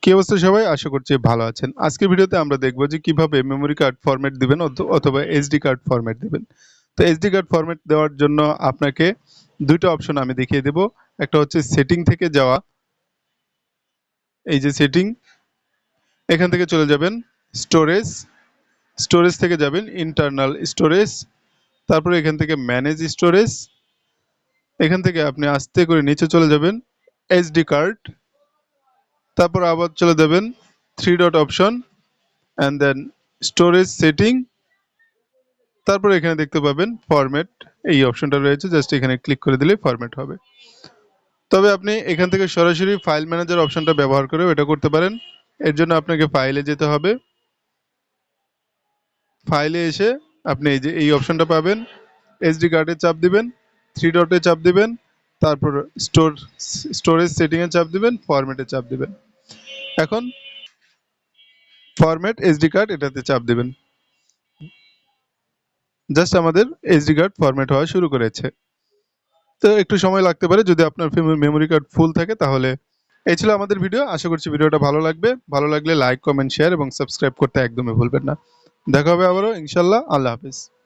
কি অবস্থা সবাই? আশা করছি ভালো আছেন। আজকের ভিডিওতে আমরা দেখব যে কিভাবে মেমোরি কার্ড ফরম্যাট দিবেন অথবা এসডি কার্ড ফরম্যাট দিবেন। তো এসডি কার্ড ফরম্যাট দেওয়ার জন্য আপনাকে ২ টা অপশন আমি দেখিয়ে দেব। একটা হচ্ছে সেটিং থেকে যাওয়া, এই যে সেটিং, এখান থেকে চলে যাবেন স্টোরেজ, স্টোরেজ থেকে যাবেন ইন্টারনাল স্টোরেজ, তারপরে এখান থেকে ম্যানেজ স্টোরেজ, এখান থেকে আপনি আস্তে করে নিচে চলে যাবেন এসডি কার্ড, তারপর আবার চলে যাবেন 3 dot option and then storage setting, তারপর এখানে দেখতে পাবেন ফরম্যাট, এই অপশনটা রয়েছে, জাস্ট এখানে ক্লিক করে দিলেই ফরম্যাট হবে। তবে আপনি এখান থেকে সরাসরি ফাইল ম্যানেজার অপশনটা ব্যবহার করেও এটা করতে পারেন। এর জন্য আপনাকে ফাইলে যেতে হবে। ফাইলে এসে আপনি এই যে এই অপশনটা পাবেন, এসডি কার্ডে চাপ দিবেন, 3 ডটে চাপ দিবেন, তারপর স্টোরেজ সেটিংয়ে চাপ দিবেন, ফরম্যাটে চাপ দিবেন। এখন ফরম্যাট এসডি কার্ড এটাতে চাপ দিবেন। জাস্ট আমাদের এসডি কার্ড ফরম্যাট হওয়া শুরু করেছে। তো একটু সময় লাগতে পারে যদি আপনার মেমোরি কার্ড ফুল থাকে তাহলে। এই ছিল আমাদের ভিডিও। আশা করছি ভিডিওটা ভালো লাগবে। ভালো লাগলে লাইক, কমেন্ট, শেয়ার এবং সাবস্ক্রাইব করতে একদমই ভুলবেন না। দেখা হবে আবারও ইনশাআল্লাহ। আল্লাহ হাফেজ।